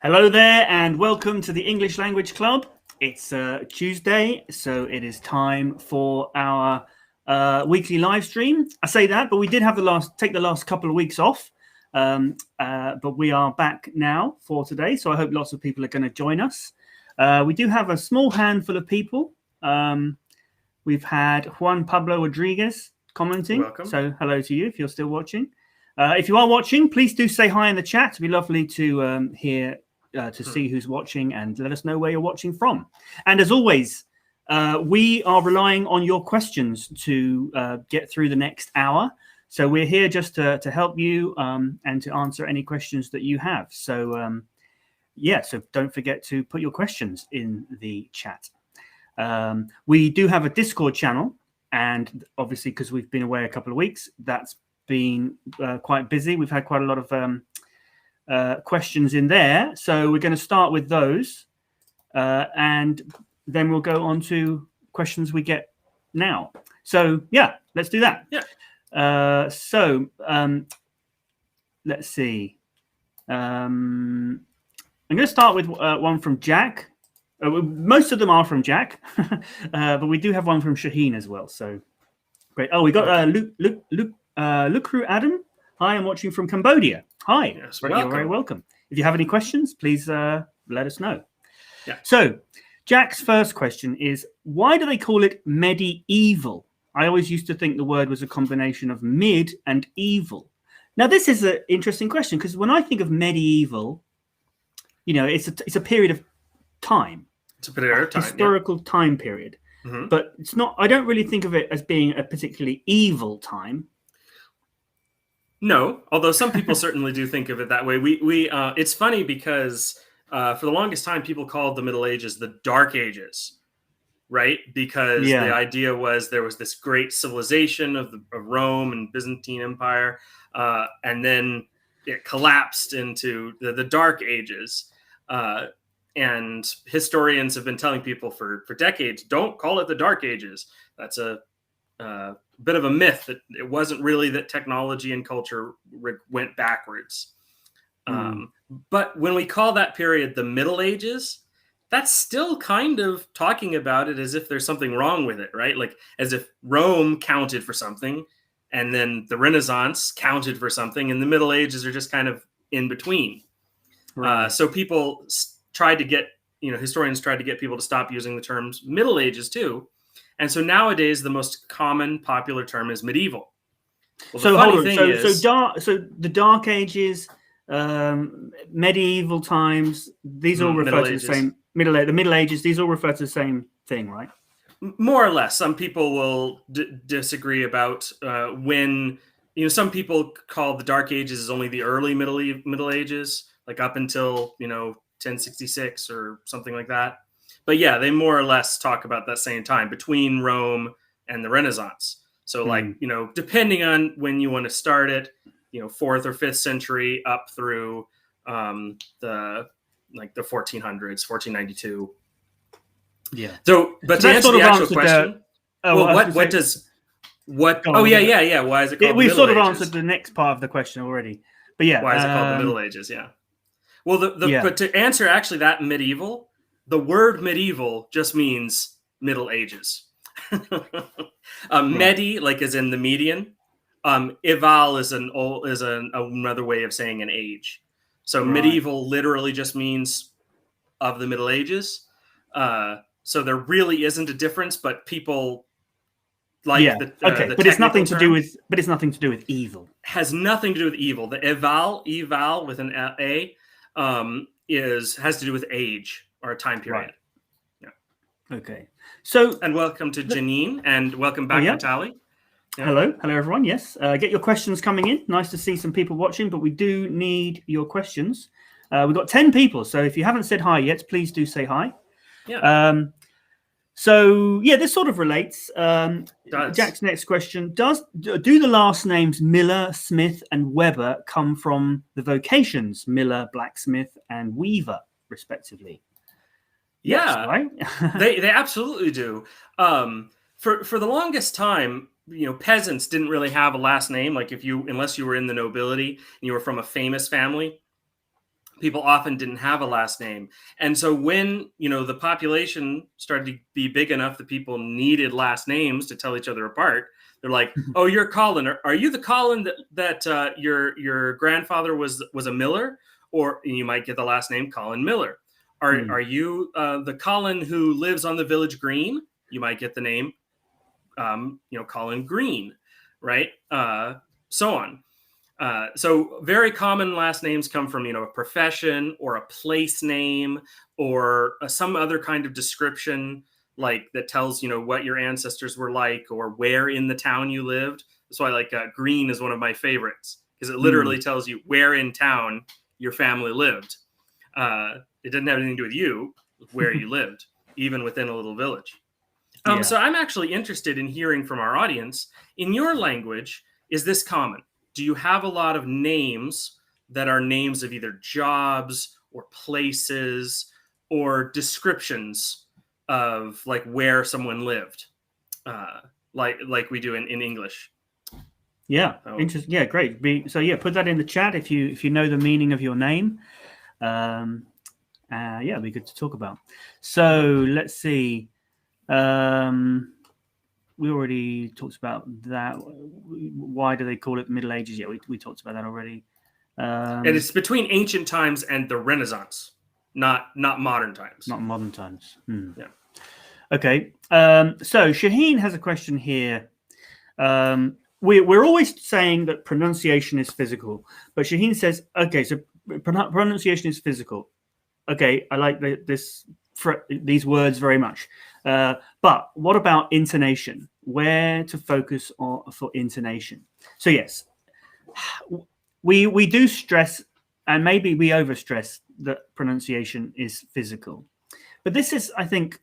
Hello there, and welcome to the English Language Club. It's Tuesday, so it is time for our weekly live stream. I say that, but we did have take the last couple of weeks off, but we are back now for today. So I hope lots of people are going to join us. We do have a small handful of people. We've had Juan Pablo Rodriguez commenting. Welcome. So hello to you if you're still watching. If you are watching, please do say hi in the chat. It'd be lovely to hear. To see who's watching and let us know where you're watching from. And as always, we are relying on your questions to get through the next hour. So we're here just to help you and to answer any questions that you have. So so don't forget to put your questions in the chat. We do have a Discord channel, and obviously because we've been away a couple of weeks, that's been quite busy. We've had quite a lot of questions in there, so we're going to start with those and then we'll go on to questions we get now. So yeah, let's do that. Let's see. I'm going to start with one from Jack. Most of them are from Jack, but we do have one from Shaheen as well, so great. Oh, we got Lukru Adam. Hi, I'm watching from Cambodia. Hi, yes, you're very welcome. If you have any questions, please let us know. Yeah. So, Jack's first question is, why do they call it medieval? I always used to think the word was a combination of mid and evil. Now, this is an interesting question because when I think of medieval, you know, it's a period of time. It's a period of time, historical time period. Mm-hmm. But it's not. I don't really think of it as being a particularly evil time. No, although some people certainly do think of it that way. It's funny because for the longest time, people called the Middle Ages the Dark Ages, right? Because the idea was there was this great civilization of Rome and Byzantine Empire, and then it collapsed into the Dark Ages. And historians have been telling people for decades, don't call it the Dark Ages. That's a bit of a myth that it wasn't really that technology and culture went backwards. But when we call that period the Middle Ages, that's still kind of talking about it as if there's something wrong with it, right? Like as if Rome counted for something and then the Renaissance counted for something and the Middle Ages are just kind of in between. Right. So people tried to get, historians tried to get people to stop using the terms Middle Ages too. And so nowadays, the most common popular term is medieval. Well, so the Dark Ages, medieval times, these all refer to the same the Middle Ages. These all refer to the same thing, right? More or less. Some people will disagree about when. Some people call the Dark Ages as only the early Middle Ages, like up until 1066 or something like that. But yeah, they more or less talk about that same time between Rome and the Renaissance. So depending on when you want to start it, 4th or 5th century up through the 1400s, 1492. Yeah. So, but to answer the actual question, why is it called? We've sort of answered the next part of the question already. But yeah, why is it called the Middle Ages? Yeah. Well, but to answer actually that medieval. The word medieval just means Middle Ages. Medi, like as in the median. Eval is another way of saying an age. So medieval literally just means of the Middle Ages. So there really isn't a difference, but people like the but it's nothing to do with. But it's nothing to do with evil. Has nothing to do with evil. The eval with an a, has to do with age. Or a time period. Right. Yeah. Okay. So and welcome to Janine and welcome back, Natalie. Yeah. Hello, everyone. Yes, get your questions coming in. Nice to see some people watching, but we do need your questions. We've got 10 people, so if you haven't said hi yet, please do say hi. Yeah. This sort of relates. Jack's next question: do the last names Miller, Smith, and Weber come from the vocations Miller, blacksmith, and weaver, respectively? Yeah, yes, right? they absolutely do. For the longest time, peasants didn't really have a last name. Like unless you were in the nobility and you were from a famous family, people often didn't have a last name. And so when, the population started to be big enough that people needed last names to tell each other apart, they're like, oh, you're Colin. Are you the Colin that your grandfather was a miller? Or you might get the last name Colin Miller. Are you the Colin who lives on the village green? You might get the name, Colin Green, right? So on. So very common last names come from, a profession or a place name or some other kind of description, like that tells, what your ancestors were like or where in the town you lived. That's why Green is one of my favorites, because it literally tells you where in town your family lived. It didn't have anything to do with you, where you lived, even within a little village. So I'm actually interested in hearing from our audience. In your language, is this common? Do you have a lot of names that are names of either jobs or places or descriptions of like where someone lived, like we do in English? Yeah, interesting. Yeah, great. Put that in the chat if you know the meaning of your name. It'd be good to talk about. So let's see. We already talked about that. Why do they call it Middle Ages? Yeah, we talked about that already. And it's between ancient times and the Renaissance, not modern times. Not modern times. Yeah. Okay. So Shaheen has a question here. We're always saying that pronunciation is physical, but Shaheen says, okay, so pronunciation is physical. Okay, I like these words very much. But what about intonation? Where to focus on for intonation? So yes, we do stress, and maybe we overstress, that pronunciation is physical. But this is, I think,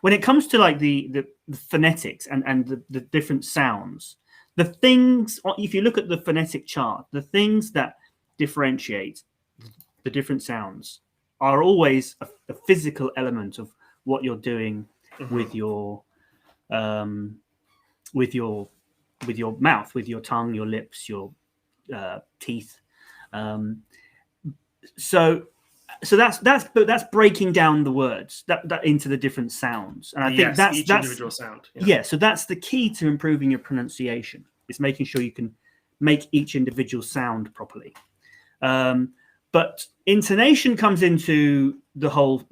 when it comes to like the phonetics and the different sounds, the things, if you look at the phonetic chart, the things that differentiate the different sounds are always a physical element of what you're doing with your mouth, with your tongue, your lips, your teeth. So that's breaking down the words that into the different sounds, and I think that's individual sound. Yeah, so that's the key to improving your pronunciation, is making sure you can make each individual sound properly. But intonation comes into the whole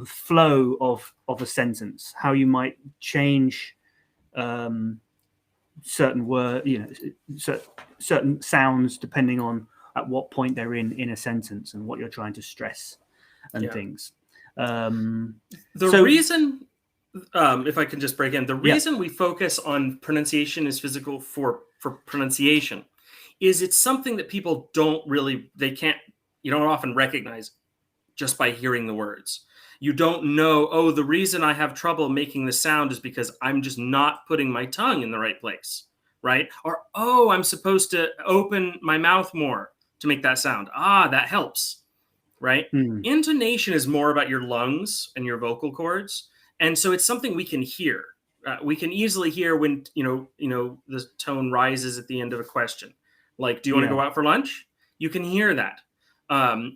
flow of a sentence, how you might change certain certain sounds depending on at what point they're in a sentence and what you're trying to stress and things. Reason, if I can just break in, the reason we focus on pronunciation is physical for pronunciation is it's something that people you don't often recognize just by hearing the words. You don't know, the reason I have trouble making the sound is because I'm just not putting my tongue in the right place, right? Or, I'm supposed to open my mouth more to make that sound. That helps, right? Intonation is more about your lungs and your vocal cords. And so it's something we can hear. We can easily hear when, the tone rises at the end of a question. Like, do you want to go out for lunch? You can hear that.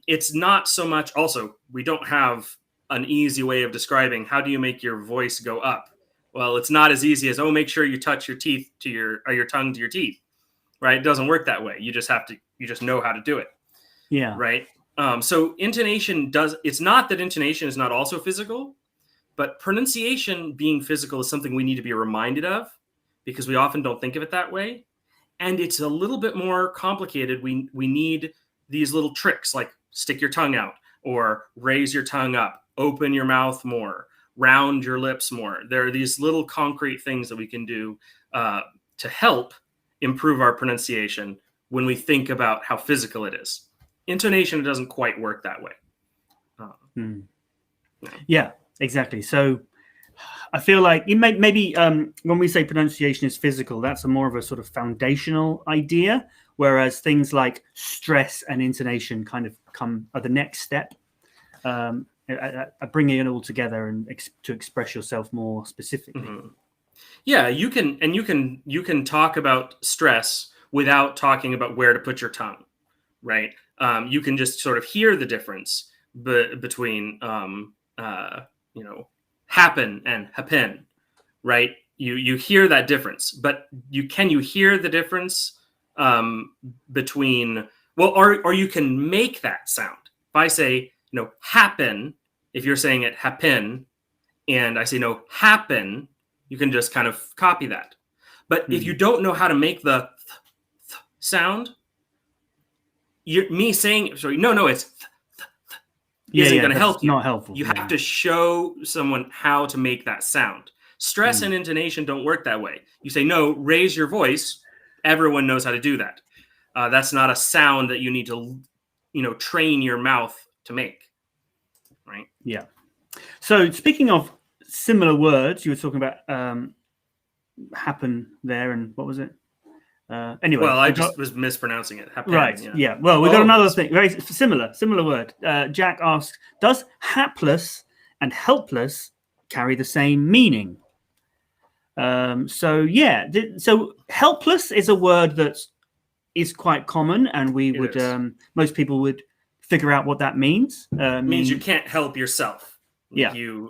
It's not so much, also, we don't have an easy way of describing how do you make your voice go up. Well, it's not as easy as, make sure you touch your teeth to your tongue to your teeth, right? It doesn't work that way. You just know how to do it. Yeah. Right. So intonation it's not that intonation is not also physical, but pronunciation being physical is something we need to be reminded of, because we often don't think of it that way. And it's a little bit more complicated. We need these little tricks, like stick your tongue out or raise your tongue up, open your mouth more, round your lips more. There are these little concrete things that we can do to help improve our pronunciation when we think about how physical it is. Intonation doesn't quite work that way. Yeah, exactly. So I feel like maybe when we say pronunciation is physical, that's more of a sort of foundational idea, whereas things like stress and intonation kind of are the next step, bringing it all together and to express yourself more specifically. Yeah, you can talk about stress without talking about where to put your tongue, right? You can just sort of hear the difference between happen and happen, right? You hear that difference, but can you hear the difference between, well, or you can make that sound. If I say happen, if you're saying it happen, and I say no happen, you can just kind of copy that. But if you don't know how to make the sound, me saying sorry, no, it's isn't going to help you. Not helpful. You have to show someone how to make that sound. Stress and intonation don't work that way. You say no, raise your voice. Everyone knows how to do that. That's not a sound that you need to, train your mouth to make. Right? Yeah. So speaking of similar words, you were talking about happen there, and what was it? Anyway, well, I just was mispronouncing it. Happen, right. Yeah. Well, we got another thing. Very similar word. Jack asks, does hapless and helpless carry the same meaning? So helpless is a word that is quite common, and most people would figure out what that means. It means you can't help yourself. You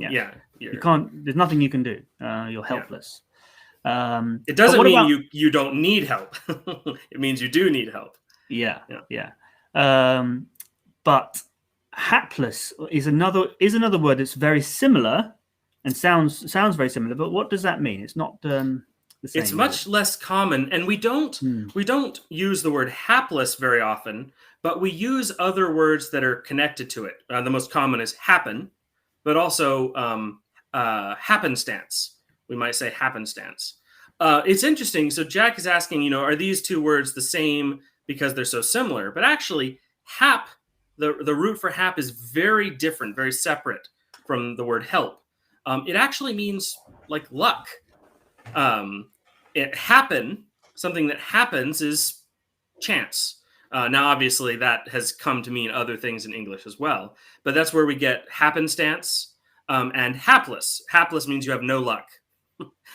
can't. There's nothing you can do. You're helpless. It doesn't mean you don't need help. It means you do need help. Yeah. But hapless is another word that's very similar and sounds very similar. But what does that mean? It's not the same. It's much less common, and we don't use the word hapless very often. But we use other words that are connected to it. The most common is happen, but also happenstance. We might say happenstance. It's interesting. So Jack is asking, are these two words the same because they're so similar? But actually, hap, the root for hap is very different, very separate from the word help. It actually means like luck. Something that happens is chance. Now, obviously, that has come to mean other things in English as well. But that's where we get happenstance and hapless. Hapless means you have no luck.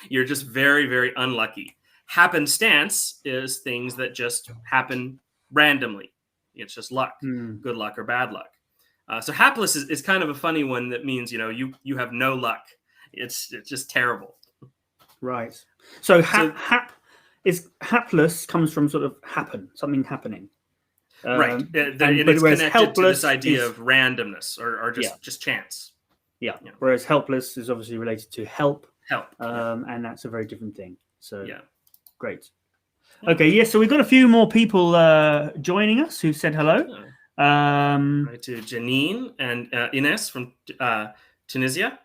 You're just very, very unlucky. Happenstance is things that just happen randomly. It's just luck, good luck or bad luck. So hapless is kind of a funny one that means, you have no luck. It's just terrible. Right. So hapless comes from sort of happen, something happening. Right. It is connected to this idea of randomness or just chance. Yeah. Whereas helpless is obviously related to help. And that's a very different thing. So great. Yeah. Okay, so we've got a few more people joining us who said hello. Right, to Janine and Ines from Tunisia.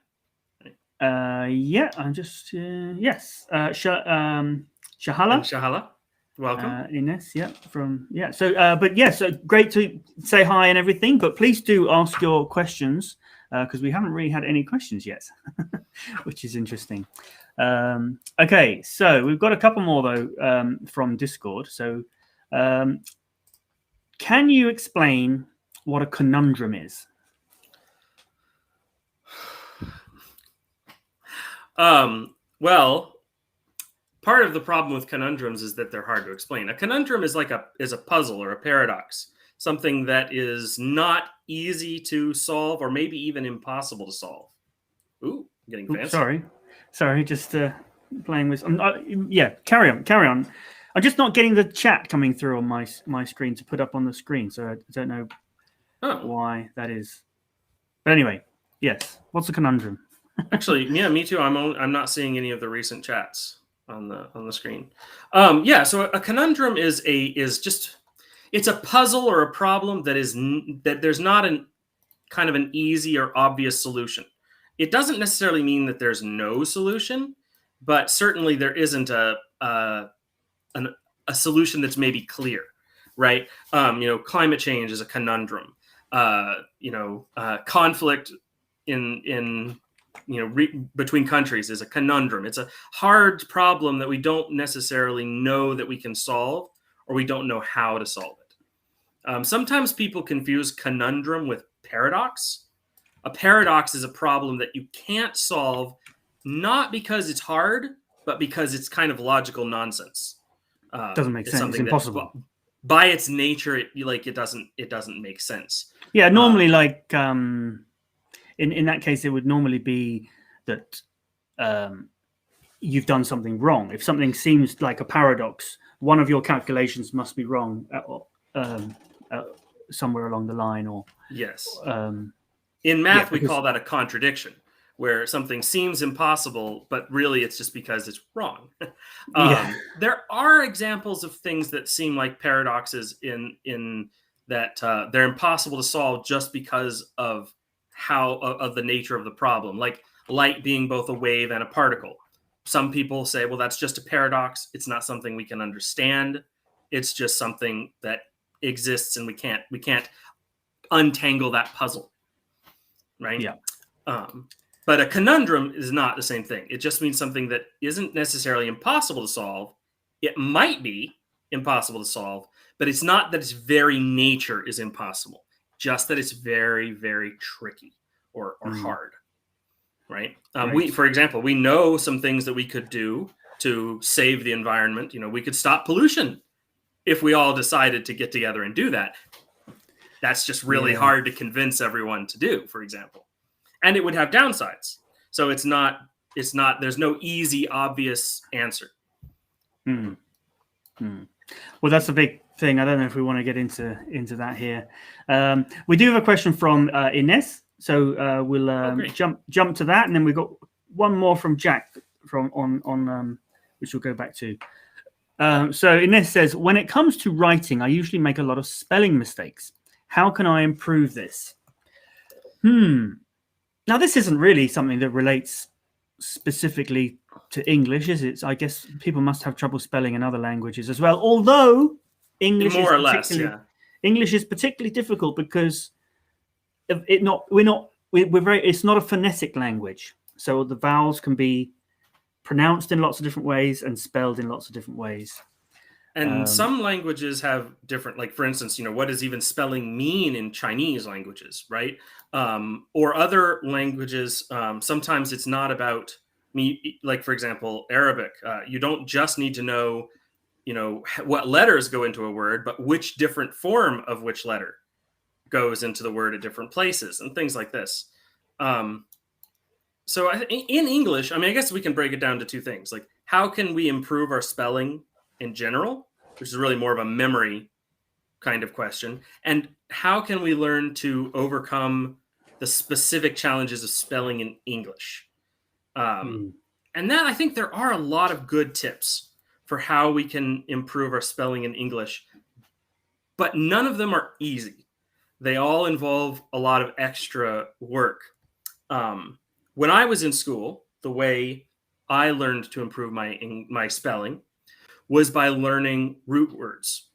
I'm just Shahala. Shahala, welcome. Ines, so great to say hi and everything, but please do ask your questions because we haven't really had any questions yet, which is interesting. Okay, so we've got a couple more though from Discord. So can you explain what a conundrum is? Well, part of the problem with conundrums is that they're hard to explain. A conundrum is like a puzzle or a paradox, something that is not easy to solve or maybe even impossible to solve. Ooh, getting fancy. Sorry, just playing with. Carry on. I'm just not getting the chat coming through on my screen to put up on the screen, so I don't know why that is. But anyway, yes. What's a conundrum? Actually, yeah, me too. I'm not seeing any of the recent chats on the screen. So a conundrum is it's a puzzle or a problem that there's not an kind of an easy or obvious solution. It doesn't necessarily mean that there's no solution, but certainly there isn't a solution that's maybe clear, right? Climate change is a conundrum. Conflict in between countries is a conundrum. It's a hard problem that we don't necessarily know that we can solve, or we don't know how to solve it. Sometimes people confuse conundrum with paradox. A paradox is a problem that you can't solve, not because it's hard, but because it's kind of logical nonsense. Doesn't make sense. It's impossible. by its nature, it doesn't make sense. Yeah, normally, in that case, it would normally be that you've done something wrong. If something seems like a paradox, one of your calculations must be wrong somewhere along the line. Or yes, in math, because we call that a contradiction, where something seems impossible, but really it's just because it's wrong. There are examples of things that seem like paradoxes in that they're impossible to solve just because of the nature of the problem, like light being both a wave and a particle. Some people say, well, that's just a paradox. It's not something we can understand. It's just something that exists, and we can't untangle that puzzle, right? Yeah. But a conundrum is not the same thing. It just means something that isn't necessarily impossible to solve. It might be impossible to solve, but it's not that its very nature is impossible, just that it's very, very tricky or hard, right? For example, we know some things that we could do to save the environment. We could stop pollution if we all decided to get together and do that. That's just really hard to convince everyone to do, for example. And it would have downsides. So there's no easy, obvious answer. Well, that's a big thing. I don't know if we want to get into that here. We do have a question from Ines. So we'll jump to that. And then we've got one more from Jack on which we'll go back to. So Ines says, when it comes to writing, I usually make a lot of spelling mistakes. How can I improve this? Now, this isn't really something that relates specifically to English, is it? I guess people must have trouble spelling in other languages as well. Although English is particularly difficult because it's not a phonetic language. So the vowels can be pronounced in lots of different ways and spelled in lots of different ways. And some languages have different, like, for instance, what does even spelling mean in Chinese languages, right? Or other languages, sometimes it's not about me, like, for example, Arabic. You don't just need to know, what letters go into a word, but which different form of which letter goes into the word at different places and things like this. So in English, I guess we can break it down to two things. Like, how can we improve our spelling in general, which is really more of a memory kind of question, and how can we learn to overcome the specific challenges of spelling in English? And that, I think there are a lot of good tips for how we can improve our spelling in English, but none of them are easy. They all involve a lot of extra work. When I was in school, the way I learned to improve my spelling was by learning root words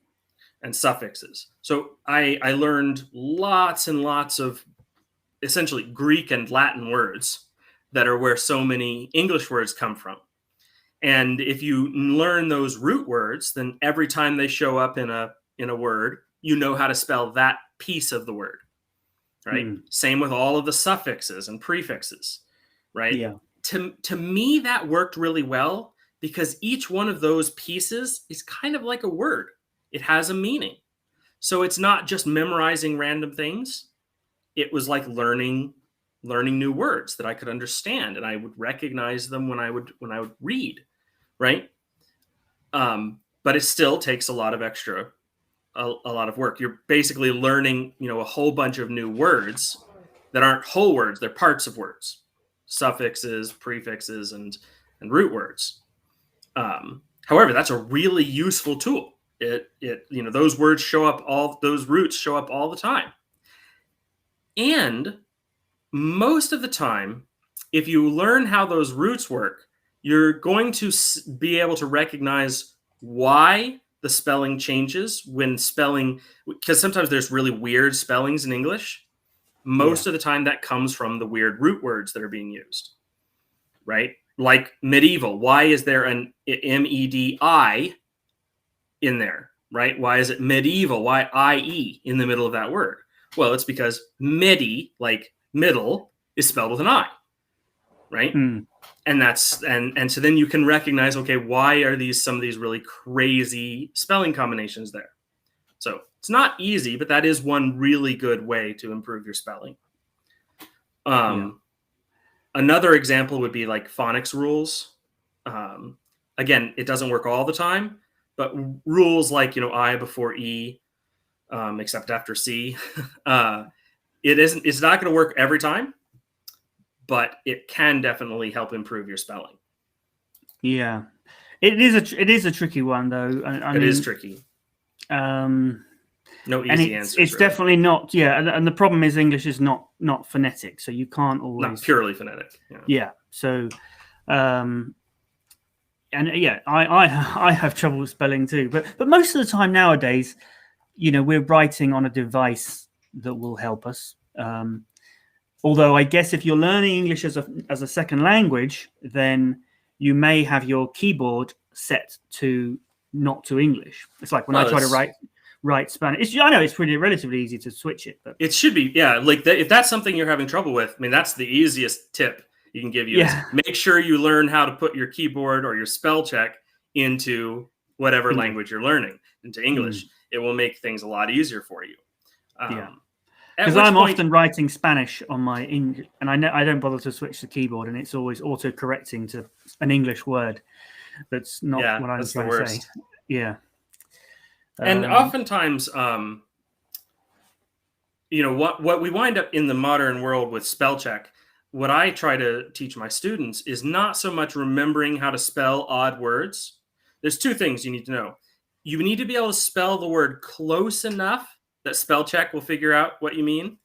and suffixes. So I learned lots and lots of essentially Greek and Latin words that are where so many English words come from. And if you learn those root words, then every time they show up in a word, you know how to spell that piece of the word, right? Same with all of the suffixes and prefixes, right? Yeah. To me, that worked really well, because each one of those pieces is kind of like a word. It has a meaning. So it's not just memorizing random things. It was like learning new words that I could understand, and I would recognize them when I would read, right? But it still takes a lot of work. You're basically learning, a whole bunch of new words that aren't whole words. They're parts of words, suffixes, prefixes, and root words. However, that's a really useful tool. Those words show up, those roots show up all the time. And most of the time, if you learn how those roots work, you're going to be able to recognize why the spelling changes when spelling, because sometimes there's really weird spellings in English. Most of the time that comes from the weird root words that are being used, right? Like medieval. Why is there an M-E-D-I in there, right? Why is it medieval? Why I-E in the middle of that word? Well, it's because midi, like middle, is spelled with an I, right? And so then you can recognize, okay, why are some of these really crazy spelling combinations there, It's not easy, but that is one really good way to improve your spelling. Another example would be like phonics rules. Again, it doesn't work all the time, but rules like, I before E, except after C, it's not going to work every time, but it can definitely help improve your spelling. Yeah, it is a tricky one though. I mean, is tricky. No easy answers. It's really definitely not. Yeah, and the problem is English is not phonetic, so you can't always not purely phonetic. Yeah. So, and yeah, I have trouble with spelling too. But most of the time nowadays, we're writing on a device that will help us. Although I guess if you're learning English as a second language, then you may have your keyboard set to not to English. It's like when I try to write Spanish. I know it's relatively easy to switch it, but it should be. Yeah, like if that's something you're having trouble with, I mean, that's the easiest tip you can give you. Yeah. Is make sure you learn how to put your keyboard or your spell check into whatever language you're learning, into English. It will make things a lot easier for you. Because I'm often writing Spanish on my English, and I don't bother to switch the keyboard, and it's always auto-correcting to an English word that's not what I'm trying to say. Yeah. And oftentimes, what we wind up in the modern world with spell check, what I try to teach my students is not so much remembering how to spell odd words. There's two things you need to know. You need to be able to spell the word close enough that spell check will figure out what you mean.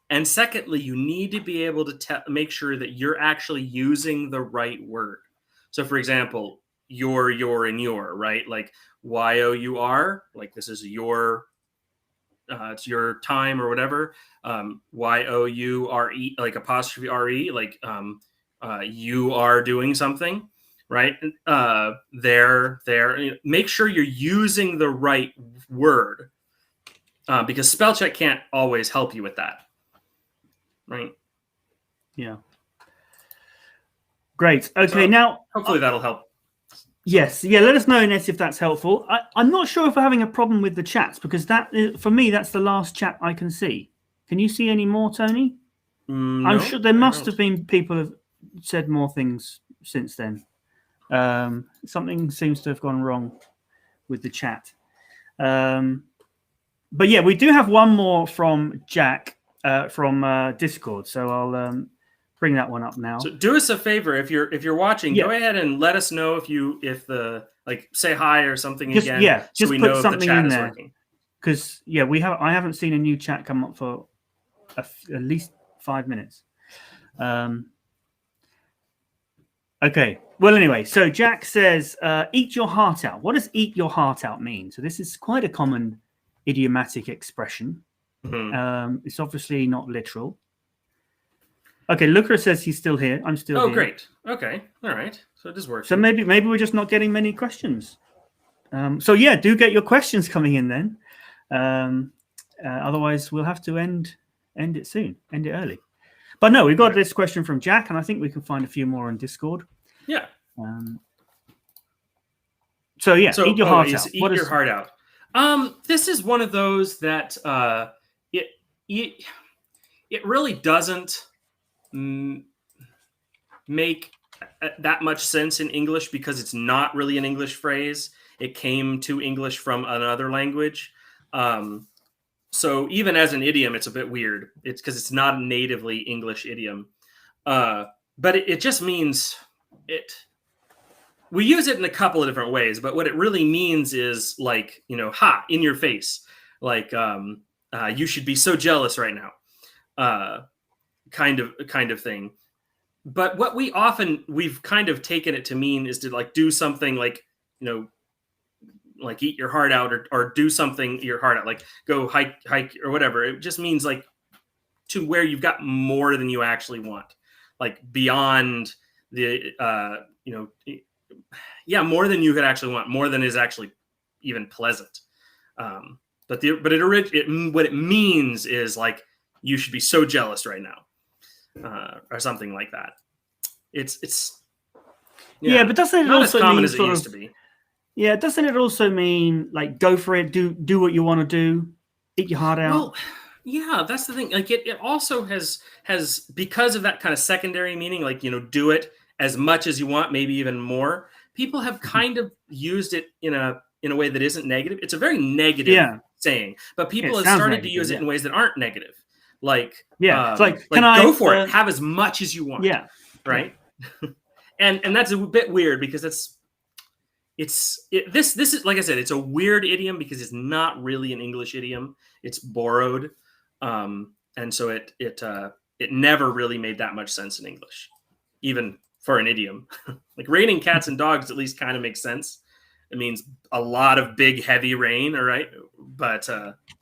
And secondly, you need to be able to make sure that you're actually using the right word. So for example, your, and your, right? Like YOUR, like this is your, it's your time or whatever. YOURE, like apostrophe RE, like you are doing something, right? There. Make sure you're using the right word. Because spell check can't always help you with that, right? Yeah. Great. Okay, now hopefully that'll help. Yes. Yeah. Let us know, Ines, if that's helpful. I'm not sure if we're having a problem with the chats because for me, that's the last chat I can see. Can you see any more, Tony? No, I'm sure there must have been people who have said more things since then. Something seems to have gone wrong with the chat. But yeah, we do have one more from Jack from Discord, so I'll bring that one up now. So do us a favor if you're watching, go ahead and let us know if the say hi or something again. Yeah, so just we put know something if the chat in is there. Working. Because I haven't seen a new chat come up for at least 5 minutes. Okay. Well, anyway, so Jack says, "Eat your heart out." What does "eat your heart out" mean? So this is quite a common idiomatic expression. It's obviously not literal. Okay, Luca says he's still here. I'm still here. Oh, great. Okay. All right. So it is working. So maybe we're just not getting many questions. So yeah, do get your questions coming in then. Otherwise, we'll have to end it soon. End it early. But no, we got this question from Jack, and I think we can find a few more on Discord. Yeah. So yeah, eat your heart out. Eat your heart out. This is one of those that it really doesn't make that much sense in English because it's not really an English phrase. It came to English from another language. So even as an idiom, it's a bit weird. It's because it's not a natively English idiom. But it just means it. We use it in a couple of different ways, but what it really means is like, hot in your face. Like, you should be so jealous right now. Kind of thing. But what we've kind of taken it to mean is to like do something like, like eat your heart out or do something your heart out, like go hike or whatever. It just means like to where you've got more than you actually want, like beyond the, more than you could actually want, more than is actually even pleasant. What it means is like, you should be so jealous right now, or something like that. It's but doesn't it not also as common mean as it used to be? Yeah, doesn't it also mean like go for it, do what you want to do, eat your heart out? Well, yeah, that's the thing. Like it also has because of that kind of secondary meaning, like do it as much as you want, maybe even more. People have kind of used it in a way that isn't negative. It's a very negative saying, but people have started to use it in ways that aren't negative. Like it's like go for it, have as much as you want. Yeah, right. Yeah. and that's a bit weird because this is, like I said, it's a weird idiom because it's not really an English idiom. It's borrowed, and so it never really made that much sense in English, even for an idiom. Like raining cats and dogs at least kind of makes sense. It means a lot of big, heavy rain, all right? But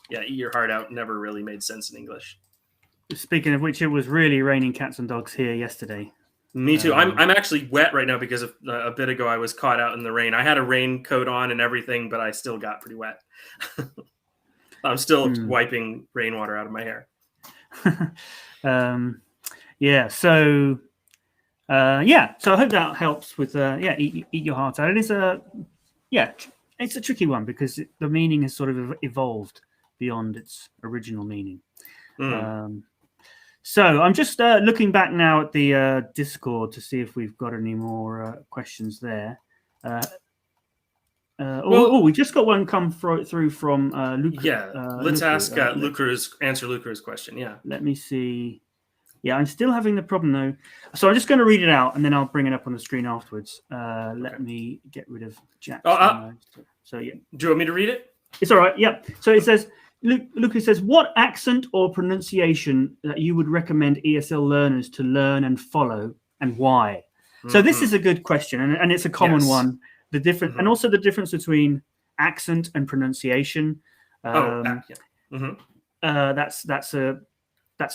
yeah, eat your heart out never really made sense in English. Speaking of which, it was really raining cats and dogs here yesterday. Me too. I'm actually wet right now because a bit ago I was caught out in the rain. I had a raincoat on and everything, but I still got pretty wet. I'm still wiping rainwater out of my hair. Yeah. So I hope that helps with eat your heart out. It is it's a tricky one because the meaning has sort of evolved beyond its original meaning. So I'm just looking back now at the Discord to see if we've got any more questions there. We just got one come through from Luke. Yeah, let's ask answer Luca's question. Yeah. Let me see. Yeah, I'm still having the problem though. So I'm just going to read it out and then I'll bring it up on the screen afterwards. Let me get rid of Jack. So yeah. Do you want me to read it? It's all right. Yeah. So it says, Lucas says, what accent or pronunciation that you would recommend ESL learners to learn and follow and why? So this is a good question and it's a common one. The difference and also the difference between accent and pronunciation. That's a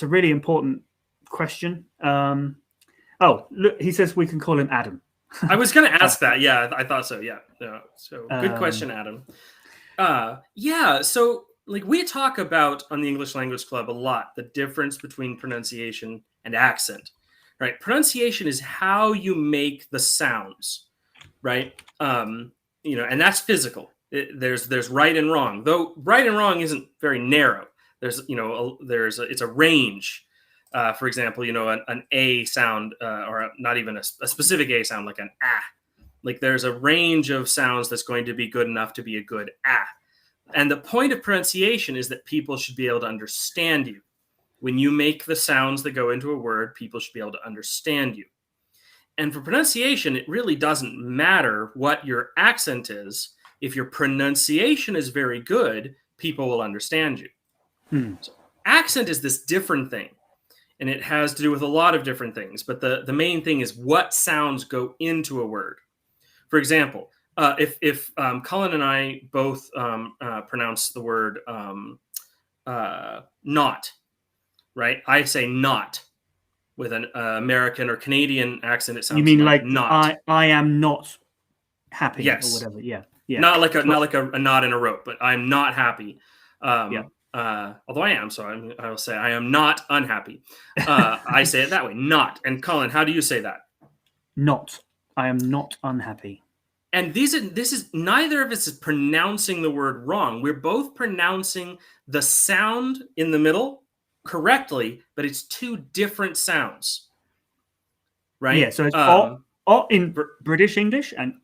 really important question. Look, he says we can call him Adam. I was going to ask that. Yeah, I thought so. Yeah. So good question, Adam. So like we talk about on the English Language Club a lot, the difference between pronunciation and accent, right? Pronunciation is how you make the sounds, right? And that's physical. There's right and wrong, though right and wrong isn't very narrow. It's a range. For example, an A sound or not even a specific A sound like an ah. Like there's a range of sounds that's going to be good enough to be a good ah. And the point of pronunciation is that people should be able to understand you. When you make the sounds that go into a word, people should be able to understand you. And for pronunciation, it really doesn't matter what your accent is. If your pronunciation is very good, people will understand you. So accent is this different thing. And it has to do with a lot of different things. But the main thing is what sounds go into a word. For example, if Colin and I both pronounce the word not, right? I say not with an American or Canadian accent. It sounds you mean like not. I am not happy or whatever. Yeah. Not like a knot in a rope, but I'm not happy. Although I am, so I will say I am not unhappy. I say it that way, not. And Colin, how do you say that? Not. I am not unhappy. And this is neither of us is pronouncing the word wrong. We're both pronouncing the sound in the middle correctly, but it's two different sounds, right? Yeah. So it's in British English and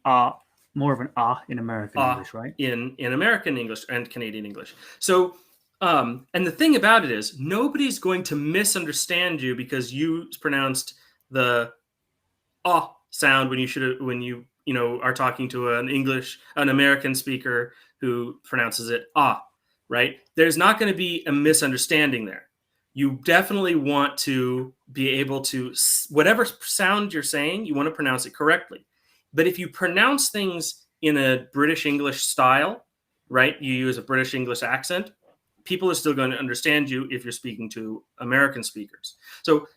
more of an in American English, right? In American English and Canadian English. So, and the thing about it is, nobody's going to misunderstand you because you pronounced the sound when you are talking to an American speaker who pronounces it right? There's not going to be a misunderstanding there. You definitely want to be able to, whatever sound you're saying, you want to pronounce it correctly. But if you pronounce things in a British English style, right? You use a British English accent, people are still going to understand you if you're speaking to American speakers. So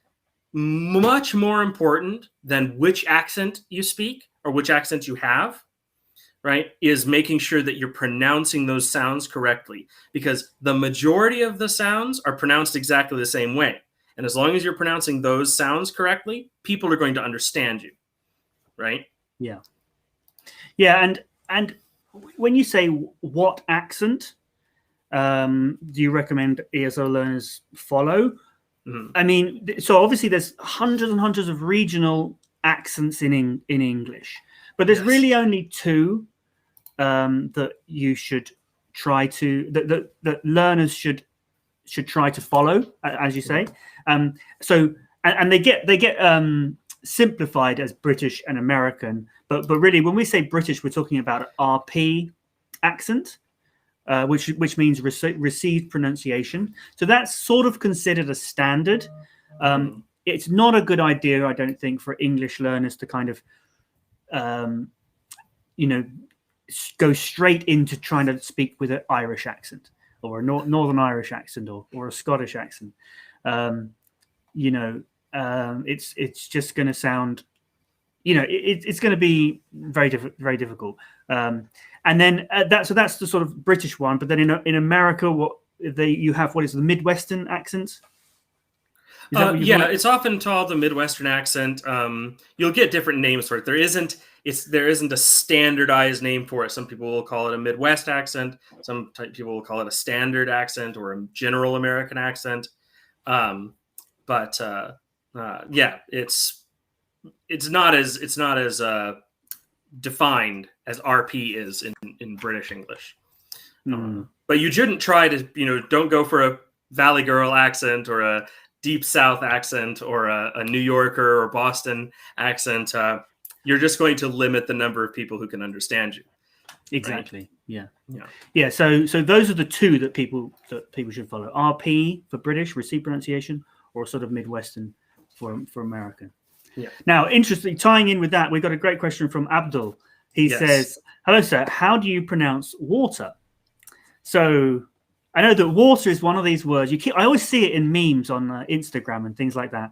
much more important than which accent you speak or which accent you have, right, is making sure that you're pronouncing those sounds correctly, because the majority of the sounds are pronounced exactly the same way. And as long as you're pronouncing those sounds correctly, people are going to understand you, right? Yeah. Yeah, and when you say what accent do you recommend ESL learners follow? I mean, so obviously there's hundreds and hundreds of regional accents in English, but there's really only two that you should try to that learners should try to follow, as you say. So and they get simplified as British and American, but really when we say British, we're talking about RP accent. Which means received pronunciation. So that's sort of considered a standard. It's not a good idea, I don't think, for English learners to kind of, go straight into trying to speak with an Irish accent or a Northern Irish accent or a Scottish accent. It's just going to sound, it's going to be very difficult. And then that's the sort of British one. But then in America, what is the Midwestern accent? It's often called the Midwestern accent. You'll get different names for it. There isn't a standardized name for it. Some people will call it a Midwest accent. Some people will call it a standard accent or a general American accent. It's not as defined as RP is in British English. But you shouldn't try to, don't go for a Valley Girl accent or a Deep South accent or a New Yorker or Boston accent. You're just going to limit the number of people who can understand you. Exactly. Right? Yeah. So those are the two that people should follow: RP for British, received pronunciation, or sort of Midwestern for American. Yeah. Now, interestingly, tying in with that, we've got a great question from Abdul. He says, "Hello, sir. How do you pronounce water?" So I know that water is one of these words. I always see it in memes on Instagram and things like that,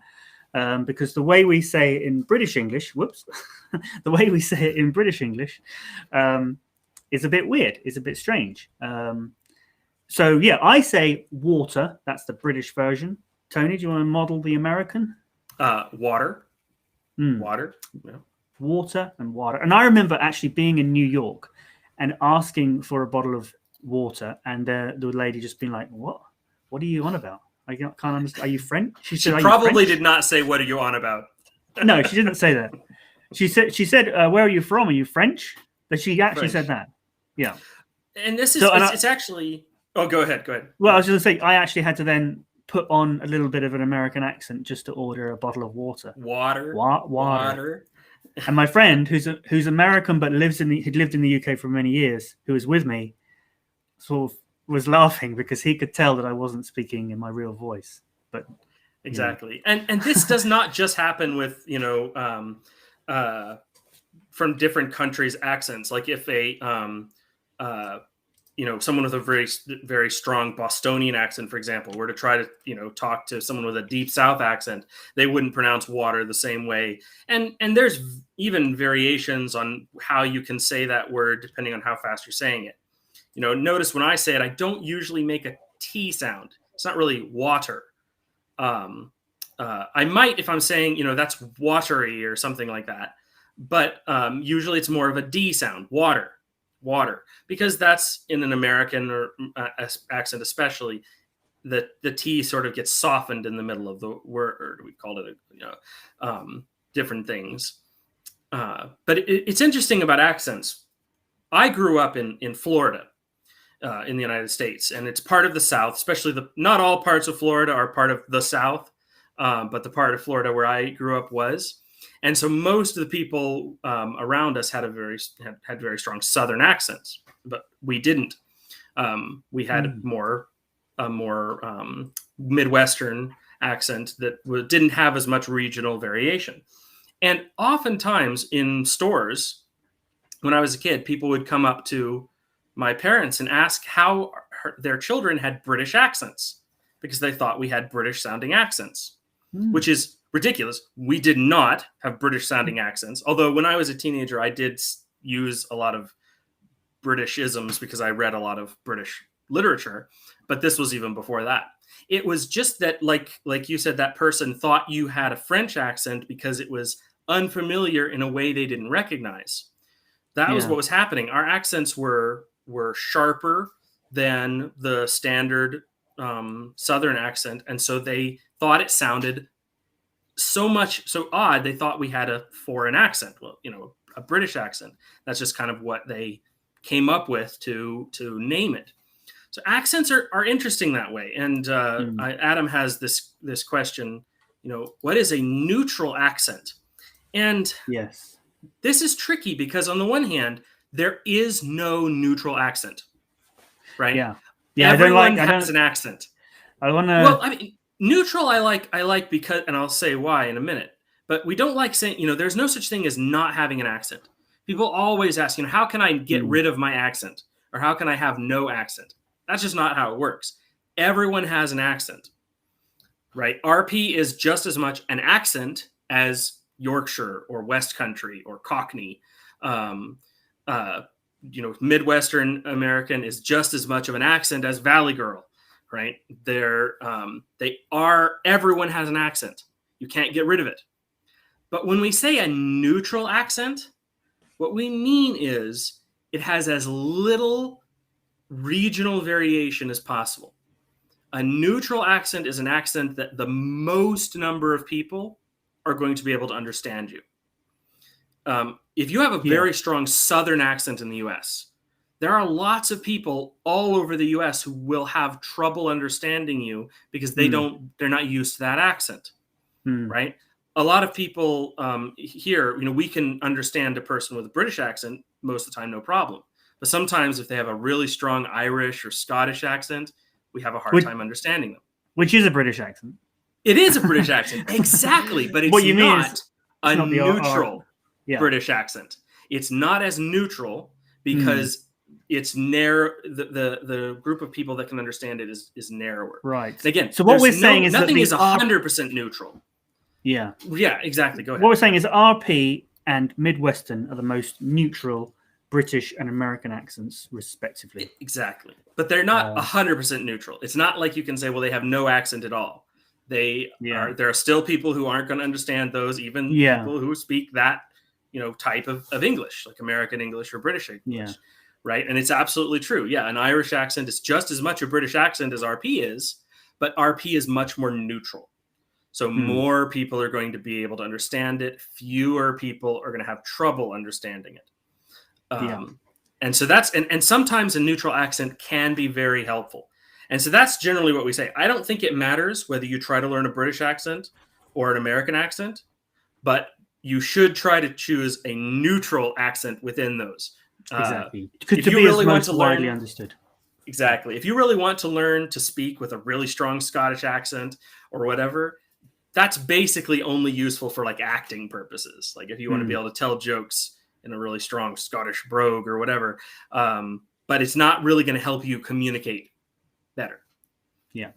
because the way we say it in British English, the way we say it in British English is a bit weird. It's a bit strange. I say water. That's the British version. Tony, do you want to model the American? Water. Water. Yeah. Water and water. And I remember actually being in New York and asking for a bottle of water, and the lady just being like, "What are you on about? I can't understand. Are you French?" She probably did not say, "What are you on about?" No, she didn't say that. She said, "Where are you from? Are you French?" But she actually said that. Yeah. And this is it's actually. Oh, go ahead. Well, I was just going to say, I actually had to then put on a little bit of an American accent just to order a bottle of water. Water. And my friend, who's American but he'd lived in the UK for many years, who was with me, sort of was laughing because he could tell that I wasn't speaking in my real voice. But exactly, and this does not just happen with from different countries' accents. Like if someone with a very, very strong Bostonian accent, for example, were to try to, talk to someone with a Deep South accent, they wouldn't pronounce water the same way. And there's even variations on how you can say that word depending on how fast you're saying it. Notice when I say it, I don't usually make a T sound. It's not really water. I might, if I'm saying, that's watery or something like that. But usually it's more of a D sound, water, because that's in an American or accent, especially the T sort of gets softened in the middle of the word. We called it, different things. But it's interesting about accents. I grew up in Florida, in the United States, and it's part of the South, especially not all parts of Florida are part of the South, but the part of Florida where I grew up was. And so most of the people around us had very strong Southern accents, but we didn't. We had a more Midwestern accent that didn't have as much regional variation. And oftentimes in stores, when I was a kid, people would come up to my parents and ask how their children had British accents because they thought we had British sounding accents, which is ridiculous. We did not have British sounding accents. Although when I was a teenager, I did use a lot of Britishisms because I read a lot of British literature, but this was even before that. It was just that, like you said, that person thought you had a French accent because it was unfamiliar in a way they didn't recognize. That was what was happening. Our accents were sharper than the standard Southern accent, and so they thought it sounded so odd. They thought we had a foreign accent. Well, a British accent. That's just kind of what they came up with to name it. So accents are interesting that way. And Adam has this question. What is a neutral accent? And yes, this is tricky because on the one hand, there is no neutral accent, right? Yeah. Everyone has an accent. I want to. Well, I mean, neutral. I like because, and I'll say why in a minute. But we don't like saying, there's no such thing as not having an accent. People always ask, how can I get rid of my accent, or how can I have no accent? That's just not how it works. Everyone has an accent, right? RP is just as much an accent as Yorkshire or West Country or Cockney. Midwestern American is just as much of an accent as Valley Girl, right? Everyone has an accent. You can't get rid of it. But when we say a neutral accent, what we mean is it has as little regional variation as possible. A neutral accent is an accent that the most number of people are going to be able to understand you. If you have a very strong Southern accent in the US, there are lots of people all over the US who will have trouble understanding you because they're not used to that accent, right? A lot of people here, we can understand a person with a British accent most of the time, no problem. But sometimes if they have a really strong Irish or Scottish accent, we have a hard time understanding them. Which is a British accent. It is a British accent, exactly. But it's not a neutral British accent. It's not as neutral because it's narrow. The group of people that can understand it is narrower. Right. And again, so what we're saying is nothing that is 100% neutral. Yeah. Yeah, exactly. Go ahead. What we're saying is RP and Midwestern are the most neutral British and American accents, respectively. Exactly. But they're not 100% neutral. It's not like you can say, well, they have no accent at all. There are still people who aren't going to understand those, even people who speak that, type of English, like American English or British English. Right. And it's absolutely true. Yeah. An Irish accent is just as much a British accent as RP is, but RP is much more neutral. So more people are going to be able to understand it. Fewer people are going to have trouble understanding it. And so and sometimes a neutral accent can be very helpful. And so that's generally what we say. I don't think it matters whether you try to learn a British accent or an American accent, but you should try to choose a neutral accent within those. Exactly. If you really want to learn, widely understood. Exactly. If you really want to learn to speak with a really strong Scottish accent or whatever, that's basically only useful for like acting purposes. Like if you want to be able to tell jokes in a really strong Scottish brogue or whatever. But it's not really going to help you communicate better. Yeah.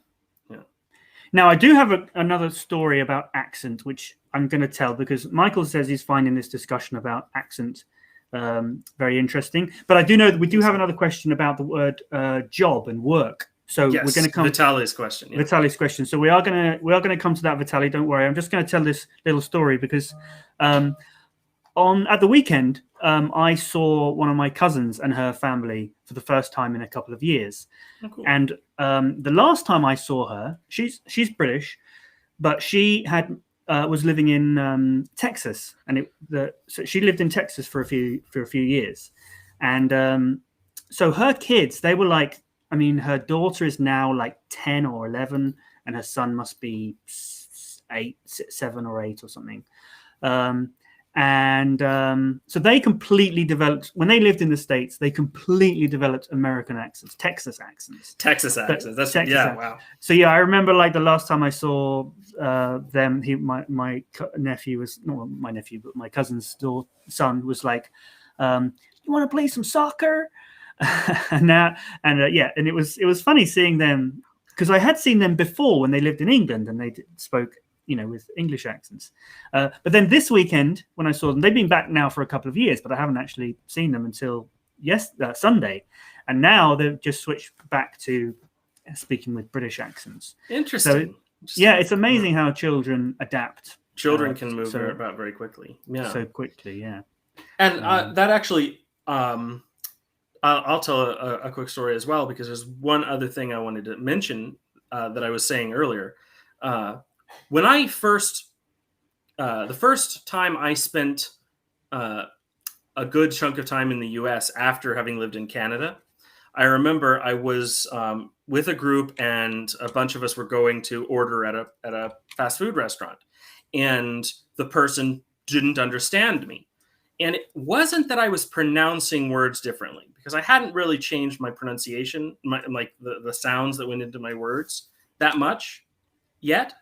Now, I do have another story about accent, which I'm going to tell because Michael says he's finding this discussion about accent very interesting. But I do know that we do have another question about the word job and work. So we're going to come Vitaly's question. Yeah. Vitaly's question. So we are going to come to that, Vitaly. Don't worry. I'm just going to tell this little story because at the weekend I saw one of my cousins and her family for the first time in a couple of years. Oh, cool. And the last time I saw her, she's British, but she was living in Texas, and so she lived in Texas for a few years, and so her kids, they were like. I mean, her daughter is now like 10 or 11, and her son must be 7 or 8 or something. So they completely developed, when they lived in the States, they completely developed American accents, Texas accents. Wow. So yeah, I remember like the last time I saw them, my nephew was, not my nephew, but my cousin's son was like, you want to play some soccer? And it was funny seeing them because I had seen them before when they lived in England and they spoke, with English accents. But then this weekend when I saw them, they've been back now for a couple of years, but I haven't actually seen them until Sunday, and now they've just switched back to speaking with British accents. Interesting. So, it's amazing how children adapt. Children can move about very quickly. Yeah, so quickly. Yeah, and that actually. I'll tell a quick story as well, because there's one other thing I wanted to mention that I was saying earlier. When I first, the first time I spent a good chunk of time in the US after having lived in Canada, I remember I was with a group, and a bunch of us were going to order at a fast food restaurant, and the person didn't understand me. And it wasn't that I was pronouncing words differently, because I hadn't really changed my pronunciation, like the sounds that went into my words that much yet.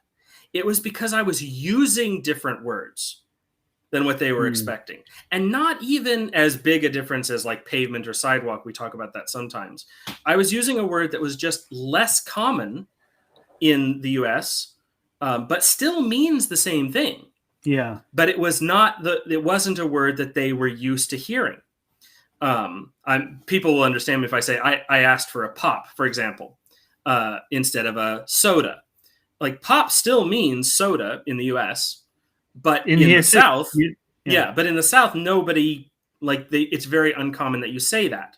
It was because I was using different words than what they were expecting. And not even as big a difference as like pavement or sidewalk. We talk about that sometimes. I was using a word that was just less common in the US, but still means the same thing. Yeah. But it wasn't a word that they were used to hearing. People will understand me if I say I asked for a pop, for example, instead of a soda. Like, pop still means soda in the US, but in the South, but in the South, nobody, it's very uncommon that you say that.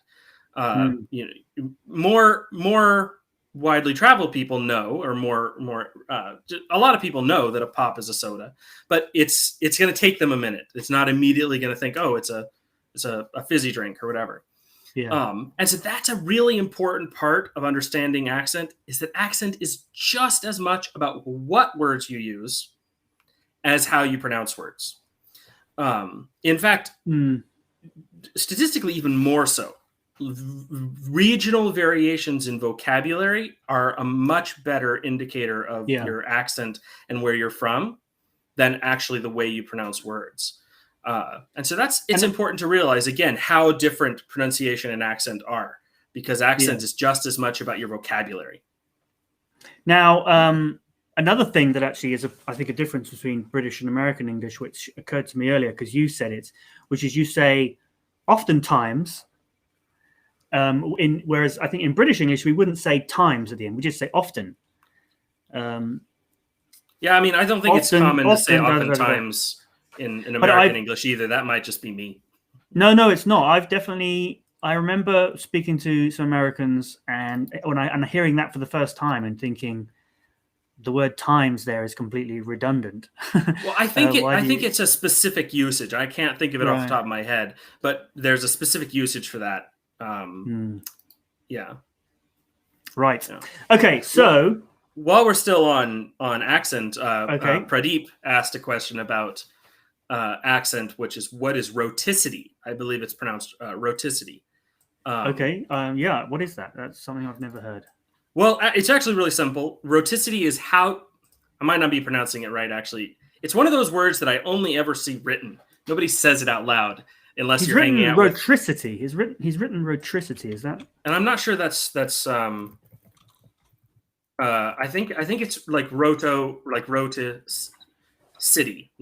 You know, more widely traveled people know, or a lot of people know that a pop is a soda, but it's going to take them a minute. It's not immediately going to think, oh, it's a fizzy drink or whatever. Yeah. And so that's a really important part of understanding accent, is that accent is just as much about what words you use as how you pronounce words. In fact, statistically, even more so. Regional variations in vocabulary are a much better indicator of your accent and where you're from than actually the way you pronounce words. And so it's important to realize, again, how different pronunciation and accent are, because accent is just as much about your vocabulary. Now, another thing that actually is, I think, a difference between British and American English, which occurred to me earlier because you said it, which is you say oftentimes, whereas I think in British English we wouldn't say times at the end; we just say often. Yeah, I mean, I don't think it's common to say oftentimes in American English either. That might just be me. No, it's not. I remember speaking to some Americans and hearing that for the first time and thinking the word times there is completely redundant. Well, I think it's a specific usage. I can't think of it off the top of my head, but there's a specific usage for that. Yeah. Right. Yeah. Okay, so while we're still on accent, Pradeep asked a question about accent, which is, what is roticity? I believe it's pronounced roticity. Yeah. What is that? That's something I've never heard. Well, it's actually really simple. Roticity is how, I might not be pronouncing it right, actually. It's one of those words that I only ever see written. Nobody says it out loud unless you're hanging out with. Rotricity. He's written rotricity. Is that? And I'm not sure that's. I think it's like roticity, like